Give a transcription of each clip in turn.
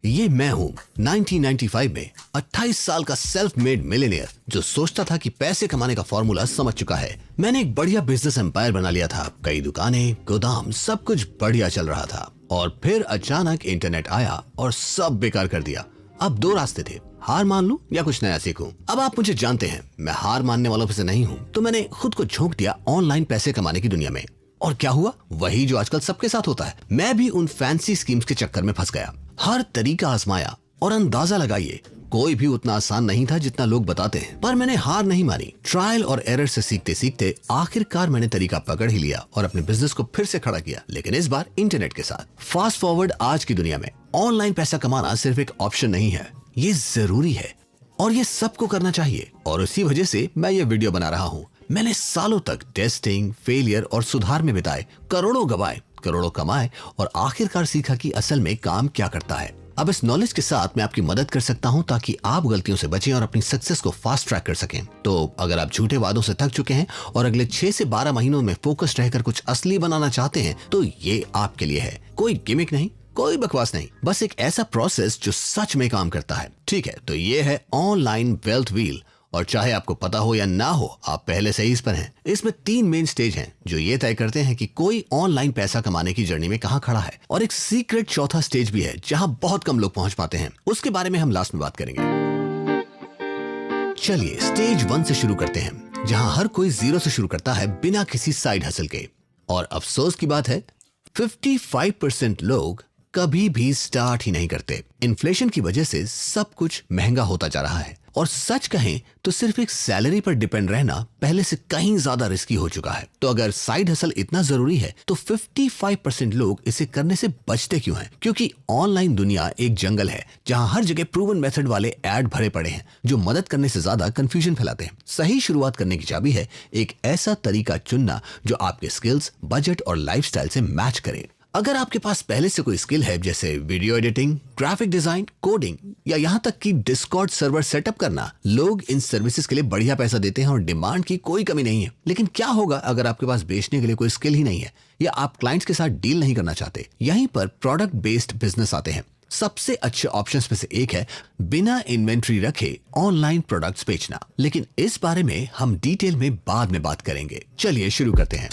ये मैं हूँ 1995 में 28 साल का सेल्फ मेड मिलियनियर जो सोचता था कि पैसे कमाने का फॉर्मूला समझ चुका है। मैंने एक बढ़िया बिजनेस एम्पायर बना लिया था, कई दुकानें, गोदाम, सब कुछ बढ़िया चल रहा था। और फिर अचानक इंटरनेट आया और सब बेकार कर दिया। अब दो रास्ते थे, हार मान लूं या कुछ नया सीखूं। अब आप मुझे जानते हैं, मैं हार मानने वालों में से नहीं हूँ, तो मैंने खुद को झोंक दिया ऑनलाइन पैसे कमाने की दुनिया में। और क्या हुआ? वही जो आजकल सबके साथ होता है। मैं भी उन फैंसी स्कीम्स के चक्कर में फंस गया, हर तरीका आजमाया और अंदाजा लगाइए, कोई भी उतना आसान नहीं था जितना लोग बताते हैं। पर मैंने हार नहीं मानी। ट्रायल और एरर से सीखते सीखते आखिरकार मैंने तरीका पकड़ ही लिया और अपने बिजनेस को फिर से खड़ा किया, लेकिन इस बार इंटरनेट के साथ। फास्ट फॉरवर्ड आज की दुनिया में ऑनलाइन पैसा कमाना सिर्फ एक ऑप्शन नहीं है, ये जरूरी है और ये सबको करना चाहिए। और उसी वजह से मैं ये वीडियो बना रहा हूँ। मैंने सालों तक टेस्टिंग, फेलियर और सुधार में बिताए, करोड़ों गवाए, करोड़ों कमाए और आखिरकार सीखा कि असल में काम क्या करता है। अब इस नॉलेज के साथ मैं आपकी मदद कर सकता हूं ताकि आप गलतियों से बचें और अपनी सक्सेस को फास्ट ट्रैक कर सकें। तो अगर आप झूठे वादों से थक चुके हैं और अगले 6 से 12 महीनों में फोकस रहकर कुछ असली बनाना चाहते हैं, तो ये आपके लिए है। कोई गिमिक नहीं, कोई बकवास नहीं, बस एक ऐसा प्रोसेस जो सच में काम करता है। ठीक है, तो ये है ऑनलाइन वेल्थ व्हील। और चाहे आपको पता हो या ना हो, आप पहले से ही इस पर हैं। इसमें 3 मेन स्टेज हैं जो ये तय करते हैं कि कोई ऑनलाइन पैसा कमाने की जर्नी में कहां खड़ा है। और एक सीक्रेट चौथा स्टेज भी है जहां बहुत कम लोग पहुंच पाते हैं। उसके बारे में हम लास्ट में बात करेंगे। चलिए स्टेज 1 से शुरू करते हैं, जहां हर कोई जीरो से शुरू करता है बिना किसी साइड हसल के। और अफसोस की बात है, 55% लोग कभी भी स्टार्ट ही नहीं करते। इन्फ्लेशन की वजह से सब कुछ महंगा होता जा रहा है और सच कहें तो सिर्फ एक सैलरी पर डिपेंड रहना पहले से कहीं ज्यादा रिस्की हो चुका है। तो अगर साइड हसल इतना जरूरी है तो 55% लोग इसे करने से बचते क्यों हैं? क्योंकि ऑनलाइन दुनिया एक जंगल है जहां हर जगह प्रूवन मेथड वाले ऐड भरे पड़े हैं जो मदद करने से ज्यादा कंफ्यूजन फैलाते हैं। सही शुरुआत करने की चाबी है एक ऐसा तरीका चुनना जो आपके स्किल्स, बजट और लाइफस्टाइल से मैच करे। अगर आपके पास पहले से कोई स्किल है, जैसे video editing, graphic design, coding या यहाँ तक कि डिस्कॉर्ड सर्वर सेटअप करना, लोग इन सर्विसेज के लिए बढ़िया पैसा देते हैं और डिमांड की कोई कमी नहीं है। लेकिन क्या होगा अगर आपके पास बेचने के लिए कोई स्किल ही नहीं है या आप क्लाइंट्स के साथ डील नहीं करना चाहते? यहीं पर प्रोडक्ट बेस्ड बिजनेस आते हैं। सबसे अच्छे ऑप्शंस में से एक है बिना इन्वेंट्री रखे ऑनलाइन प्रोडक्ट्स बेचना, लेकिन इस बारे में हम डिटेल में बाद में बात करेंगे। चलिए शुरू करते हैं।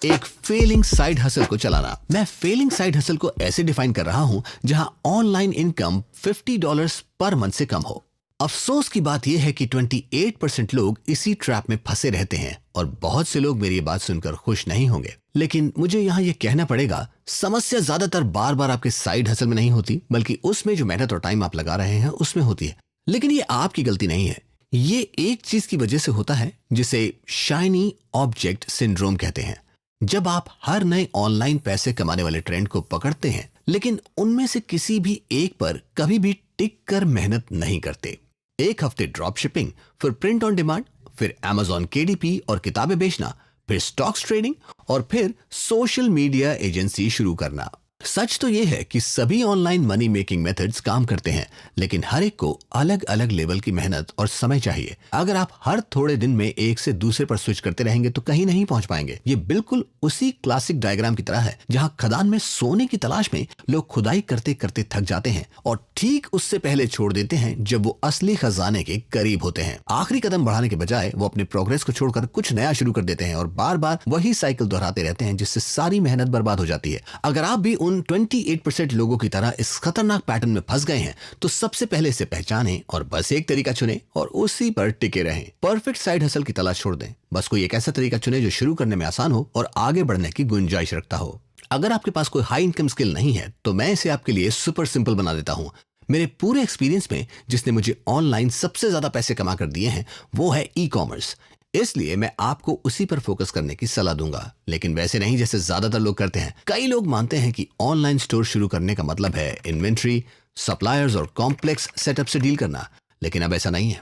एक फेलिंग साइड हसल को चलाना। मैं फेलिंग साइड हसल को ऐसे डिफाइन कर रहा हूं जहां ऑनलाइन इनकम $50 पर मंथ से कम हो। अफसोस की बात यह है कि 28% लोग इसी ट्रैप में फंसे रहते हैं और बहुत से लोग मेरी बात सुनकर खुश नहीं होंगे। लेकिन मुझे यहाँ यह कहना पड़ेगा, समस्या ज्यादातर बार बार आपके साइड हसल में नहीं होती, बल्कि उसमें जो मेहनत और टाइम आप लगा रहे हैं उसमें होती है। लेकिन ये आपकी गलती नहीं है, ये एक चीज की वजह से होता है जिसे शाइनी ऑब्जेक्ट सिंड्रोम कहते हैं। जब आप हर नए ऑनलाइन पैसे कमाने वाले ट्रेंड को पकड़ते हैं लेकिन उनमें से किसी भी एक पर कभी भी टिक कर मेहनत नहीं करते। एक हफ्ते ड्रॉप शिपिंग, फिर प्रिंट ऑन डिमांड, फिर Amazon KDP और किताबें बेचना, फिर स्टॉक्स ट्रेडिंग और फिर सोशल मीडिया एजेंसी शुरू करना। सच तो यह है कि सभी ऑनलाइन मनी मेकिंग मेथड्स काम करते हैं, लेकिन हर एक को अलग अलग लेवल की मेहनत और समय चाहिए। अगर आप हर थोड़े दिन में एक से दूसरे पर स्विच करते रहेंगे तो कहीं नहीं पहुंच पाएंगे। ये बिल्कुल उसी क्लासिक डायग्राम की तरह है जहां खदान में सोने की तलाश में लोग खुदाई करते करते थक जाते हैं और ठीक उससे पहले छोड़ देते हैं जब वो असली खजाने के करीब होते हैं। आखिरी कदम बढ़ाने के बजाय वो अपने प्रोग्रेस को छोड़कर कुछ नया शुरू कर देते हैं और बार बार वही साइकिल दोहराते रहते हैं, जिससे सारी मेहनत बर्बाद हो जाती है। अगर आप भी 28% लोगों की तरह इस खतरनाक पैटर्न में फंस गए हैं तो सबसे पहले इसे पहचानें और बस एक तरीका चुनें और उसी पर टिके रहें। परफेक्ट साइड हसल की तलाश छोड़ दें, बस कोई एक ऐसा तरीका चुनें जो शुरू करने में आसान हो और आगे बढ़ने की गुंजाइश रखता हो। अगर आपके पास कोई हाई इनकम स्किल नहीं है तो मैं इसे आपके लिए सुपर सिंपल बना देता हूं। मेरे पूरे एक्सपीरियंस में जिसने मुझे ऑनलाइन सबसे ज्यादा पैसे कमा कर दिए हैं वो है ई-कॉमर्स। इसलिए मैं आपको उसी पर फोकस करने की सलाह दूंगा, लेकिन वैसे नहीं जैसे ज्यादातर लोग करते हैं। कई लोग मानते हैं कि ऑनलाइन स्टोर शुरू करने का मतलब है इन्वेंट्री, सप्लायर्स और कॉम्प्लेक्स सेटअप से डील करना, लेकिन अब ऐसा नहीं है,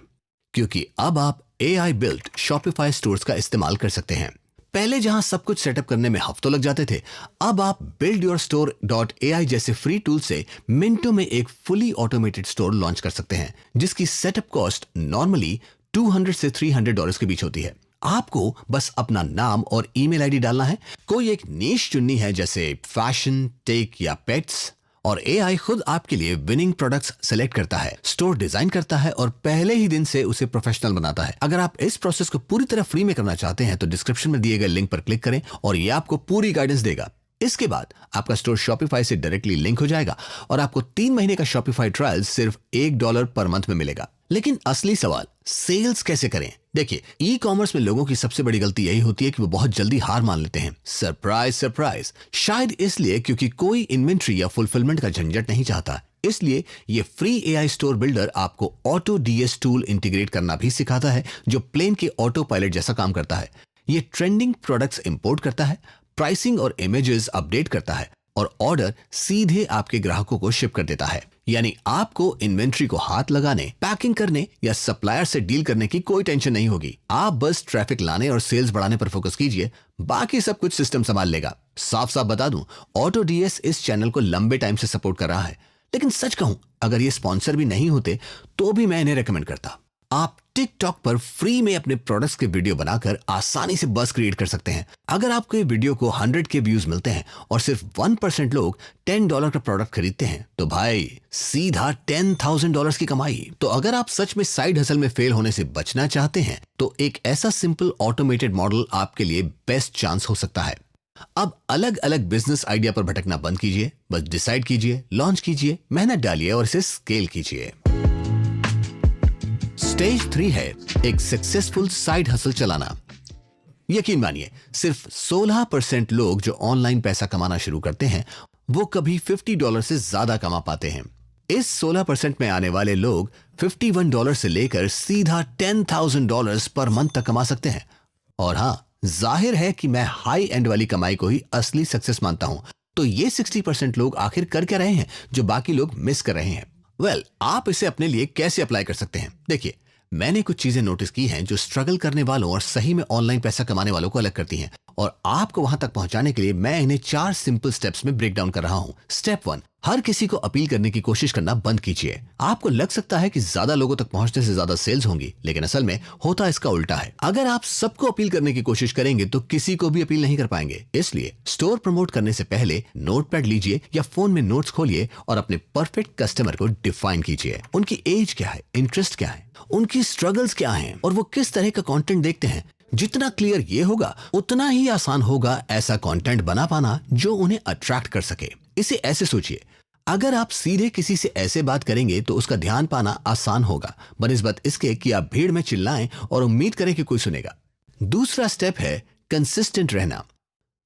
क्योंकि अब आप AI बिल्ट शॉपिफाई स्टोर्स का इस्तेमाल कर सकते हैं। पहले जहां सब कुछ सेटअप करने में हफ्तों लग जाते थे, अब आप buildyourstore.ai जैसे फ्री टूल से मिनटों में एक फुली ऑटोमेटेड स्टोर लॉन्च कर सकते हैं, जिसकी सेटअप कॉस्ट नॉर्मली $200 से $300 के बीच होती है। आपको बस अपना नाम और ईमेल आईडी डालना है, कोई एक नीश चुननी है जैसे फैशन, टेक या पेट्स, और एआई खुद आपके लिए विनिंग प्रोडक्ट्स सेलेक्ट करता है, स्टोर डिजाइन करता है और पहले ही दिन से उसे प्रोफेशनल बनाता है। अगर आप इस प्रोसेस को पूरी तरह फ्री में करना चाहते हैं तो डिस्क्रिप्शन में दिए गए लिंक पर क्लिक करें और ये आपको पूरी गाइडेंस देगा। इसके बाद आपका स्टोर शॉपिफाई से डायरेक्टली लिंक हो जाएगा और आपको 3 महीने का शॉपिफाई ट्रायल सिर्फ $1 पर मंथ में मिलेगा। लेकिन असली सवाल, सेल्स कैसे करें? देखिए, ई कॉमर्स में लोगों की सबसे बड़ी गलती यही होती है कि वो बहुत जल्दी हार मान लेते हैं। सरप्राइज सरप्राइज, शायद इसलिए क्योंकि कोई इन्वेंट्री या फुलफिलमेंट का झंझट नहीं चाहता। इसलिए ये फ्री एआई स्टोर बिल्डर आपको ऑटो डीएस टूल इंटीग्रेट करना भी सिखाता है, जो प्लेन के ऑटो पायलट जैसा काम करता है। ये ट्रेंडिंग प्रोडक्ट्स इंपोर्ट करता है, प्राइसिंग और इमेजेस अपडेट करता है और ऑर्डर सीधे आपके ग्राहकों को शिप कर देता है। यानी आपको इन्वेंट्री को हाथ लगाने, पैकिंग करने या सप्लायर से डील करने की कोई टेंशन नहीं होगी। आप बस ट्रैफिक लाने और सेल्स बढ़ाने पर फोकस कीजिए, बाकी सब कुछ सिस्टम संभाल लेगा। साफ साफ बता दूं, ऑटो डीएस इस चैनल को लंबे टाइम से सपोर्ट कर रहा है, लेकिन सच कहूं, अगर ये स्पॉन्सर भी नहीं होते तो भी मैं इन्हें रेकमेंड करता। आप टिकटॉक पर फ्री में अपने प्रोडक्ट्स के वीडियो बनाकर आसानी से बज़ क्रिएट कर सकते हैं। अगर आपके वीडियो को 100K व्यूज मिलते हैं और सिर्फ 1% लोग $10 का प्रोडक्ट खरीदते हैं तो भाई सीधा $10,000 की कमाई। तो अगर आप सच में साइड हसल में फेल होने से बचना चाहते हैं तो एक ऐसा सिंपल ऑटोमेटेड मॉडल आपके लिए बेस्ट चांस हो सकता है। अब अलग अलग बिजनेस आइडिया पर भटकना बंद कीजिए, बस डिसाइड कीजिए, लॉन्च कीजिए, मेहनत डालिए और इसे स्केल कीजिए। स्टेज 3 है एक सक्सेसफुल साइड हसल चलाना। यकीन मानिए, सिर्फ 16% लोग जो ऑनलाइन पैसा कमाना शुरू करते हैं वो कभी $50 से ज्यादा कमा पाते हैं। इस 16% में आने वाले लोग $51 से लेकर सीधा $10,000 पर मंथ तक कमा सकते हैं। और हाँ, जाहिर है कि मैं हाई एंड वाली कमाई को ही असली सक्सेस मानता हूं। तो ये 60% लोग आखिर कर क्या रहे हैं जो बाकी लोग मिस कर रहे हैं? वेल, आप इसे अपने लिए कैसे अप्लाई कर सकते हैं? देखिए, मैंने कुछ चीजें नोटिस की हैं जो स्ट्रगल करने वालों और सही में ऑनलाइन पैसा कमाने वालों को अलग करती हैं, और आपको वहां तक पहुंचाने के लिए मैं इन्हें 4 सिंपल स्टेप्स में ब्रेक डाउन कर रहा हूं। स्टेप 1, हर किसी को अपील करने की कोशिश करना बंद कीजिए। आपको लग सकता है कि ज्यादा लोगों तक पहुंचने से ज्यादा सेल्स होंगी, लेकिन असल में होता इसका उल्टा है। अगर आप सबको अपील करने की कोशिश करेंगे तो किसी को भी अपील नहीं कर पाएंगे। इसलिए स्टोर प्रमोट करने से पहले नोटपैड लीजिए या फोन में नोट्स खोलिए और अपने परफेक्ट कस्टमर को डिफाइन कीजिए। उनकी एज क्या है, इंटरेस्ट क्या है, उनकी स्ट्रगल्स क्या हैं और वो किस तरह का कंटेंट देखते हैं। जितना क्लियर ये होगा उतना ही आसान होगा ऐसा कंटेंट बना पाना जो उन्हें अट्रैक्ट कर सके। इसे ऐसे सोचिए, अगर आप सीधे किसी से ऐसे बात करेंगे तो उसका ध्यान पाना आसान होगा बनिस्बत इसके कि आप भीड़ में चिल्लाएं और उम्मीद करें कि कोई सुनेगा। दूसरा स्टेप है कंसिस्टेंट रहना।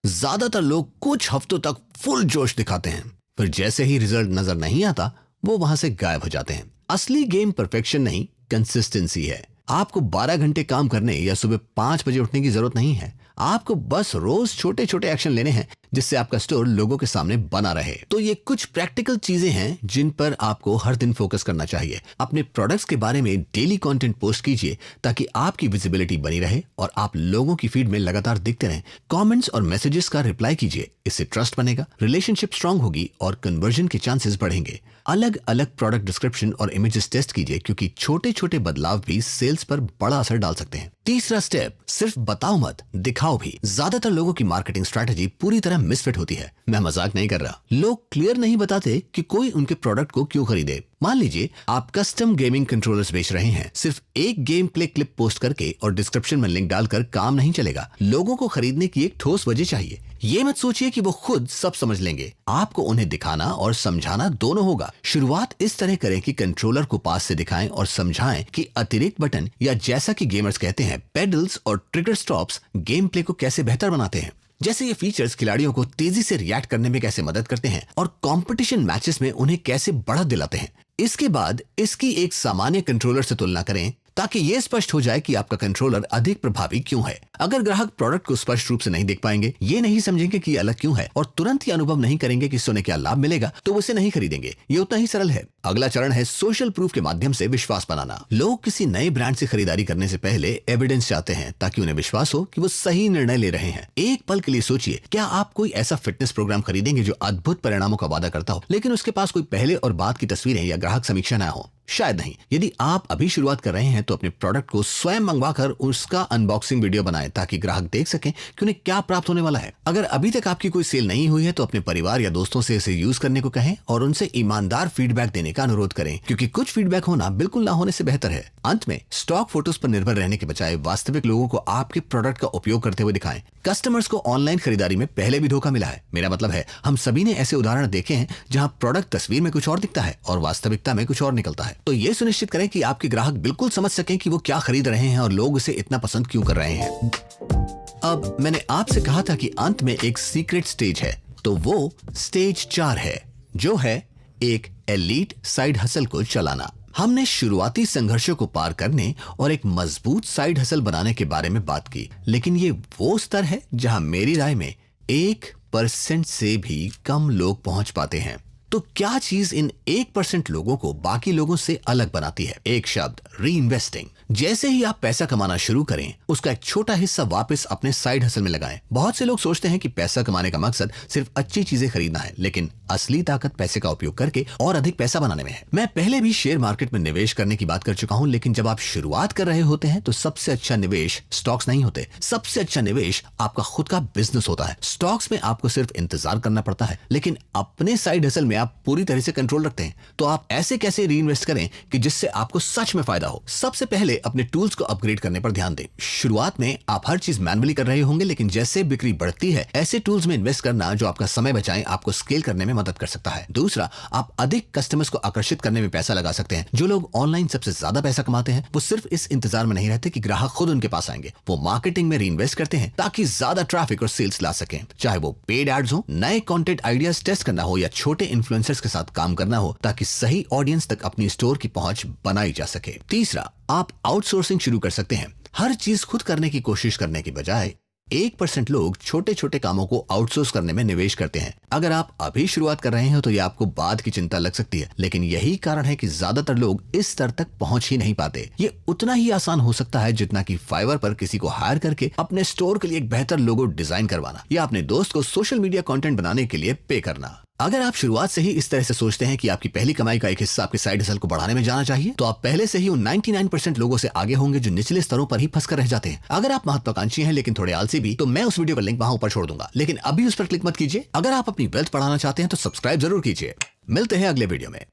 ज्यादातर लोग कुछ हफ्तों तक फुल जोश दिखाते हैं, फिर जैसे ही रिजल्ट नजर नहीं आता वो वहां से गायब हो जाते हैं। असली गेम परफेक्शन नहीं, कंसिस्टेंसी है। आपको 12 घंटे काम करने या सुबह 5 बजे उठने की जरूरत नहीं है। आपको बस रोज छोटे छोटे एक्शन लेने हैं जिससे आपका स्टोर लोगों के सामने बना रहे। तो ये कुछ प्रैक्टिकल चीजें हैं जिन पर आपको हर दिन फोकस करना चाहिए। अपने प्रोडक्ट्स के बारे में डेली कंटेंट पोस्ट कीजिए ताकि आपकी विजिबिलिटी बनी रहे और आप लोगों की फीड में लगातार दिखते रहें। कमेंट्स और मैसेजेस का रिप्लाई कीजिए, इससे ट्रस्ट बनेगा, रिलेशनशिप स्ट्रांग होगी और कन्वर्जन के चांसेस बढ़ेंगे। अलग अलग प्रोडक्ट डिस्क्रिप्शन और इमेजेस टेस्ट कीजिए क्योंकि छोटे छोटे बदलाव भी सेल्स पर बड़ा असर डाल सकते हैं। तीसरा स्टेप, सिर्फ बताओ मत, दिखाओ भी। ज्यादातर लोगों की मार्केटिंग स्ट्रेटजी पूरी तरह मिसफिट होती है। मैं मजाक नहीं कर रहा। लोग क्लियर नहीं बताते कि कोई उनके प्रोडक्ट को क्यों खरीदे। मान लीजिए आप कस्टम गेमिंग कंट्रोलर्स बेच रहे हैं। सिर्फ एक गेम प्ले क्लिप पोस्ट करके और डिस्क्रिप्शन में लिंक डालकर काम नहीं चलेगा। लोगों को खरीदने की एक ठोस वजह चाहिए। ये मत सोचिए कि वो खुद सब समझ लेंगे। आपको उन्हें दिखाना और समझाना दोनों होगा। शुरुआत इस तरह करें कि कंट्रोलर को पास से दिखाएं और समझाएं कि अतिरिक्त बटन या जैसा कि गेमर्स कहते हैं पेडल्स और ट्रिगर स्टॉप्स गेम प्ले को कैसे बेहतर बनाते हैं। जैसे ये फीचर्स खिलाड़ियों को तेजी से रिएक्ट करने में कैसे मदद करते हैं और कंपटीशन मैचेस में उन्हें कैसे बढ़त दिलाते हैं। इसके बाद इसकी एक सामान्य कंट्रोलर से तुलना करें ताकि ये स्पष्ट हो जाए कि आपका कंट्रोलर अधिक प्रभावी क्यों है। अगर ग्राहक प्रोडक्ट को स्पष्ट रूप से नहीं देख पाएंगे, ये नहीं समझेंगे कि अलग क्यों है और तुरंत ही अनुभव नहीं करेंगे कि इससे क्या लाभ मिलेगा, तो वो इसे नहीं खरीदेंगे। ये उतना ही सरल है। अगला चरण है सोशल प्रूफ के माध्यम से विश्वास बनाना। लोग किसी नए ब्रांड से खरीदारी करने से पहले एविडेंस चाहते हैं ताकि उन्हें विश्वास हो कि वो सही निर्णय ले रहे हैं। एक पल के लिए सोचिए, क्या आप कोई ऐसा फिटनेस प्रोग्राम खरीदेंगे जो अद्भुत परिणामों का वादा करता हो लेकिन उसके पास कोई पहले और बाद की तस्वीरें या ग्राहक समीक्षा ना हो? शायद नहीं। यदि आप अभी शुरुआत कर रहे हैं तो अपने प्रोडक्ट को स्वयं मंगवाकर उसका अनबॉक्सिंग वीडियो बनाएं ताकि ग्राहक देख सकें कि उन्हें क्या प्राप्त होने वाला है। अगर अभी तक आपकी कोई सेल नहीं हुई है तो अपने परिवार या दोस्तों से इसे यूज करने को कहें और उनसे ईमानदार फीडबैक देने का अनुरोध करें, क्योंकि कुछ फीडबैक होना बिल्कुल ना होने से बेहतर है। अंत में स्टॉक फोटोज पर निर्भर रहने के बजाय वास्तविक लोगों को आपके प्रोडक्ट का उपयोग करते हुए दिखाएं। कस्टमर्स को ऑनलाइन खरीदारी में पहले भी धोखा मिला है। मेरा मतलब है हम सभी ने ऐसे उदाहरण देखे हैं जहां प्रोडक्ट तस्वीर में कुछ और दिखता है और वास्तविकता में कुछ और निकलता है। तो ये सुनिश्चित करें कि आपके ग्राहक बिल्कुल समझ सकें कि वो क्या खरीद रहे हैं और लोग उसे इतना पसंद क्यों कर रहे हैं। अब मैंने आपसे कहा था कि अंत में एक सीक्रेट स्टेज है, तो वो स्टेज 4 है, जो है एक एलीट साइड हसल को चलाना। हमने शुरुआती संघर्षों को पार करने और एक मजबूत साइड हसल बनाने के बारे में बात की, लेकिन ये वो स्तर है जहां मेरी राय में 1% से भी कम लोग पहुंच पाते हैं। तो क्या चीज इन 1% लोगों को बाकी लोगों से अलग बनाती है? एक शब्द, री इन्वेस्टिंग। जैसे ही आप पैसा कमाना शुरू करें, उसका एक छोटा हिस्सा वापस अपने साइड हसल में लगाएं। बहुत से लोग सोचते हैं कि पैसा कमाने का मकसद सिर्फ अच्छी चीजें खरीदना है, लेकिन असली ताकत पैसे का उपयोग करके और अधिक पैसा बनाने में है। मैं पहले भी शेयर मार्केट में निवेश करने की बात कर चुका हूं, लेकिन जब आप शुरुआत कर रहे होते हैं तो सबसे अच्छा निवेश स्टॉक्स नहीं होते। सबसे अच्छा निवेश आपका खुद का बिजनेस होता है। स्टॉक्स में आपको सिर्फ इंतजार करना पड़ता है, लेकिन अपने साइड हसल में आप पूरी तरह से कंट्रोल रखते हैं। तो आप ऐसे कैसे री इन्वेस्ट करें कि जिससे आपको सच में फायदा हो? सबसे पहले अपने टूल्स को अपग्रेड करने पर ध्यान दें। शुरुआत में आप हर चीज मैनुअली कर रहे होंगे, लेकिन जैसे बिक्री बढ़ती है, ऐसे टूल्स में इन्वेस्ट करना जो आपका समय बचाएं आपको स्केल करने में मदद कर सकता है। दूसरा, आप अधिक कस्टमर्स को आकर्षित करने में पैसा लगा सकते हैं। जो लोग ऑनलाइन सबसे ज्यादा पैसा कमाते हैं, वो सिर्फ इस इंतजार में नहीं रहते कि ग्राहक खुद उनके पास आएंगे। वो मार्केटिंग में री इन्वेस्ट करते हैं ताकि ज्यादा ट्रैफिक और सेल्स ला सकें। चाहे वो पेड एड्स हो, नए कंटेंट आइडियाज टेस्ट करना हो या छोटे इन्फ्लुएंसर्स के साथ काम करना हो, ताकि सही ऑडियंस तक अपनी स्टोर की पहुंच बनाई जा सके। तीसरा, आप आउटसोर्सिंग शुरू कर सकते हैं। हर चीज खुद करने की कोशिश करने की बजाय 1% लोग छोटे छोटे कामों को आउटसोर्स करने में निवेश करते हैं। अगर आप अभी शुरुआत कर रहे हैं तो यह आपको बाद की चिंता लग सकती है, लेकिन यही कारण है कि ज्यादातर लोग इस स्तर तक पहुंच ही नहीं पाते। ये उतना ही आसान हो सकता है जितना कि फाइवर पर किसी को हायर करके अपने स्टोर के लिए एक बेहतर लोगो डिजाइन करवाना या अपने दोस्त को सोशल मीडिया कंटेंट बनाने के लिए पे करना। अगर आप शुरुआत से ही इस तरह से सोचते हैं कि आपकी पहली कमाई का एक हिस्सा आपके साइड हसल को बढ़ाने में जाना चाहिए, तो आप पहले से ही उन 99% लोगों से आगे होंगे जो निचले स्तरों पर ही फंस कर रह जाते हैं। अगर आप महत्वाकांक्षी हैं लेकिन थोड़े आलसी भी, तो मैं उस वीडियो का लिंक वहां ऊपर छोड़ दूंगा, लेकिन अभी उस पर क्लिक मत कीजिए। अगर आप अपनी वेल्थ बढ़ाना चाहते हैं तो सब्सक्राइब जरूर कीजिए। मिलते हैं अगले वीडियो में।